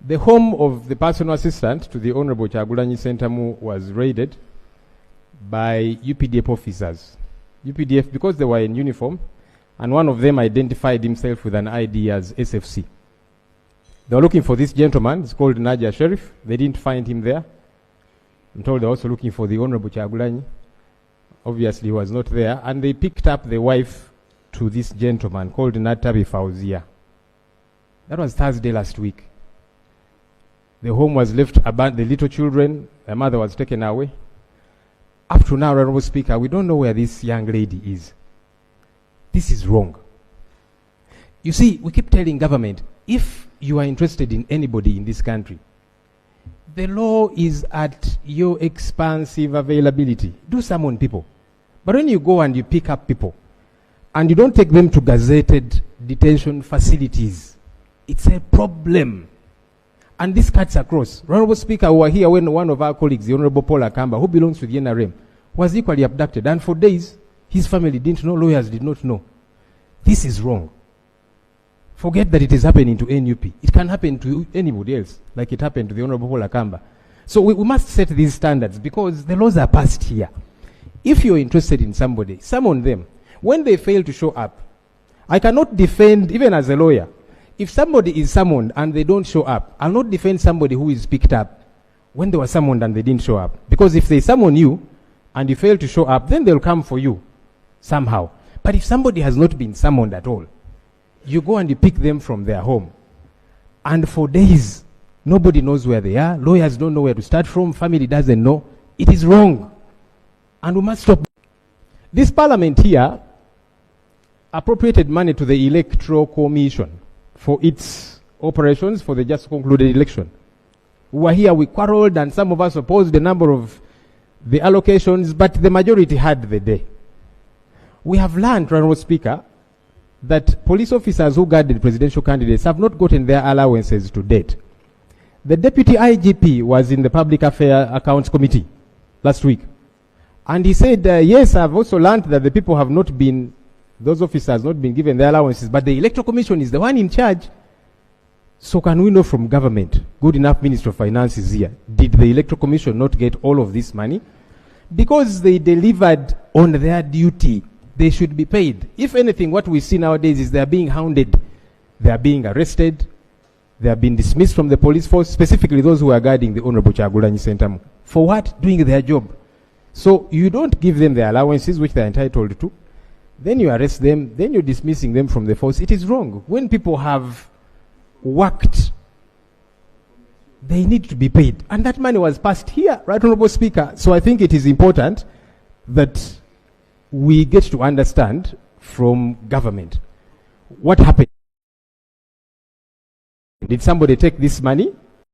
The home of the personal assistant to the Honorable Kyagulanyi Ssentamu was raided by UPDF officers. UPDF, because they were in uniform, and one of them identified himself with an ID as SFC. They were looking for this gentleman. It's called Naja Sheriff. They didn't find him there. I'm told they're also looking for the Honorable Kyagulanyi. Obviously, he was not there. And they picked up the wife to this gentleman called Natabi Fauzia. That was Thursday last week. The home was left abandoned. The little children, their mother was taken away. Up to now, Honorable Speaker, we don't know where this young lady is. This is wrong. You see, we keep telling government, if you are interested in anybody in this country, the law is at your expansive availability. Do summon people. But when you go and you pick up people, and you don't take them to gazetted detention facilities, it's a problem. And this cuts across. Honorable Speaker, we were here when one of our colleagues, the Honorable Paul Akamba, who belongs to the NRM, was equally abducted. And for days, his family didn't know, lawyers did not know. This is wrong. Forget that it is happening to NUP. It can happen to anybody else, like it happened to the Honorable Paul Akamba. So we must set these standards because the laws are passed here. If you're interested in somebody, summon them. When they fail to show up, I cannot defend, even as a lawyer, if somebody is summoned and they don't show up, I'll not defend somebody who is picked up when they were summoned and they didn't show up. Because if they summon you and you fail to show up, then they'll come for you somehow. But if somebody has not been summoned at all, you go and you pick them from their home. And for days, nobody knows where they are. Lawyers don't know where to start from. Family doesn't know. It is wrong. And we must stop. This parliament here appropriated money to the Electoral Commission for its operations for the just concluded election. We were here, we quarreled, and some of us opposed a number of the allocations, but the majority had the day. We have learned, Honorable Speaker, that police officers who guarded presidential candidates have not gotten their allowances to date. The Deputy IGP was in the Public Affairs Accounts Committee last week, and he said, yes, I've also learned that the people have not been, those officers not been given their allowances, but the Electoral Commission is the one in charge. So can we know from government, good enough Minister of Finance is here, did the Electoral Commission not get all of this money? Because they delivered on their duty, they should be paid. If anything, what we see nowadays is they are being hounded, they are being arrested, they have been dismissed from the police force, specifically those who are guarding the Honorable Kyagulanyi Ssentamu. For what? Doing their job. So you don't give them their allowances, which they are entitled to. Then you arrest them, then you're dismissing them from the force. It is wrong. When people have worked, they need to be paid. And that money was passed here, right, Honorable Speaker? So I think it is important that we get to understand from government what happened. Did somebody take this money